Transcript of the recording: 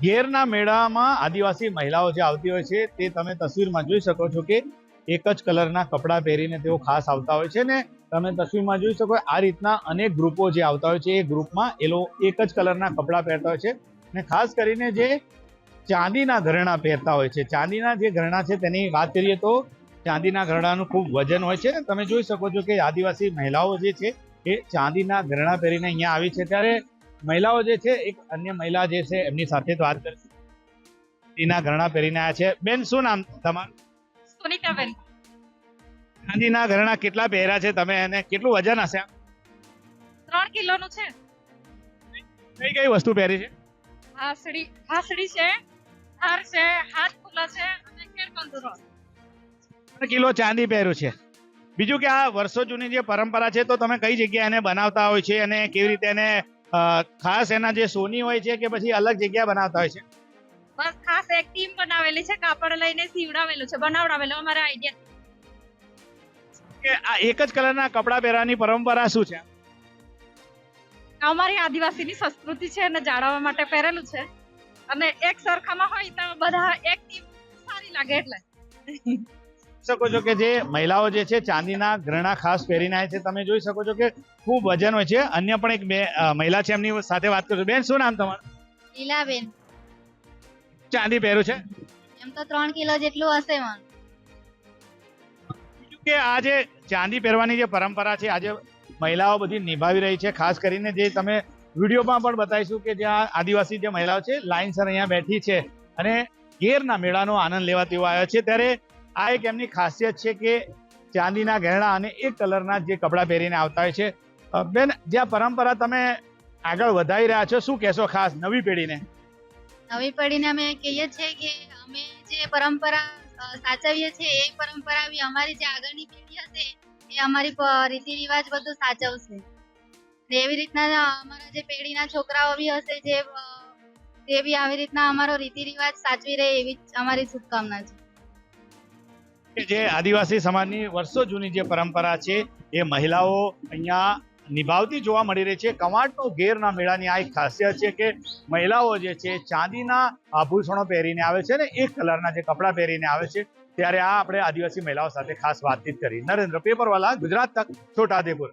ઘેરના મેળામાં આદિવાસી મહિલાઓ જે આવતી હોય છે તે તમે તસવીરમાં જોઈ શકો છો કે એક જ કલરના કપડાં પહેરીને તેઓ ખાસ આવતા હોય છે ને તમે તસવીરમાં જોઈ શકો આ રીતના અનેક ગ્રુપો જે આવતા હોય છે એ ગ્રુપમાં એ લોકો એક જ કલરના કપડાં પહેરતા હોય છે ને ખાસ કરીને જે ચાંદીના ઘરેણા પહેરતા હોય છે. ચાંદીના જે ઘરેણા છે તેની વાત કરીએ તો ચાંદીના ઘરેણાનું ખૂબ વજન હોય છે. તમે જોઈ શકો છો કે આદિવાસી મહિલાઓ જે છે એ ચાંદીના ઘરેણા પહેરીને અહીંયા આવી છે. ત્યારે મહિલાઓ જે છે એક અન્ય મહિલા જે છે એમની સાથે વાત કરીશું. ચાંદીના ઘરેણા પહેરીને આવ્યા છે. બેન, શું નામ તમારું? સોનિકાબેન. ચાંદીના ઘરેણા કેટલા પહેર્યા છે તમે અને કેટલું વજન હશે? 3 કિલોનું છે. કઈ કઈ વસ્તુ પહેરી છે? હાસડી છે, હાર છે, હાથ ફૂલા છે અને કેળકંદુરો. 3 કિલો ચાંદી પહેર્યું છે. બીજું કે આ વર્ષો જૂની જે પરંપરા છે તો તમે કઈ જગ્યાએ એને બનાવતા હોય છે અને કેવી રીતે એને ખાસ એના જે સોની હોય છે કે પછી અલગ જગ્યાએ બનાવતા હોય છે? બસ ખાસ એક ટીમ બનાવેલી છે, કાપડ લઈને સીવડાવેલું છે, બનાવડાવેલું અમારા આઈડિયા. કે આ એક જ કલરના કપડાં પહેરવાની પરંપરા શું છે? અમારી આદિવાસીની સંસ્કૃતિ છે અને જાળવવા માટે પહેરેલું છે અને એક સરખામાં હોય તો બધા એક ટીમ સારી લાગે એટલે. શકો છો કે જે મહિલાઓ જે છે ચાંદીના ઘરેણા ખાસ પહેરીને આવે છે. તમે જોઈ શકો છો કે ખૂબ વજન હોય છે. અન્ય પણ એક બે મહિલા છે એમની સાથે વાત કરજો. બેન, શું નામ તમારું? લીલાબેન. ચાંદી પહેર્યું છે? એમ તો 3 કિલો જેટલું હશે મન. બીજું કે આ જે ચાંદી પહેરવાની જે પરંપરા છે આજે મહિલાઓ બધી નિભાવી રહી છે. ખાસ કરીને જે તમે વિડીયોમાં પણ બતાવીશું કે જ્યાં આદિવાસી જે મહિલાઓ છે લાઈનસર અહીંયા બેઠી છે અને ઘેરના મેળાનો આનંદ લેવા તેઓ આવ્યા છે. ત્યારે આ એક એમની ખાસિયત છે કે ચાંદીના ઘરેણા અને એક કલરના જે કપડાં પહેરીને આવતા હોય છે. બેન, જે આ પરંપરા તમે આગળ વધારી રહ્યા છો, શું કહેશો ખાસ નવી પેઢીને? નવી પેઢીને અમે કહીએ છીએ કે અમે જે પરંપરા સાચવીએ છીએ એ પરંપરા બી અમારી જે આગળની પેઢી હશે એ અમારી રીતિ રિવાજ બધું સાચવશે. ને એવી રીતના અમારા જે પેઢીના છોકરાઓ બી હશે જે તે બી આવી રીતના અમારો રીતિ રિવાજ સાચવી રહે એવી અમારી શુભકામના છે. જે આદિવાસી સમાજની વર્ષો જૂની જે પરંપરા છે એ મહિલાઓ અહીંયા નિભાવતી જોવા મળી રહી છે. કવાંટનો ઘેરના મેળાની આ એક ખાસિયત છે કે મહિલાઓ જે છે ચાંદીના આભૂષણો પહેરીને આવે છે ને એક કલરના જે કપડાં પહેરીને આવે છે. ત્યારે આ આપણે આદિવાસી મહિલાઓ સાથે ખાસ વાતચીત કરી. નરેન્દ્ર પેપરવાલા, ગુજરાત તક, છોટાઉદેપુર.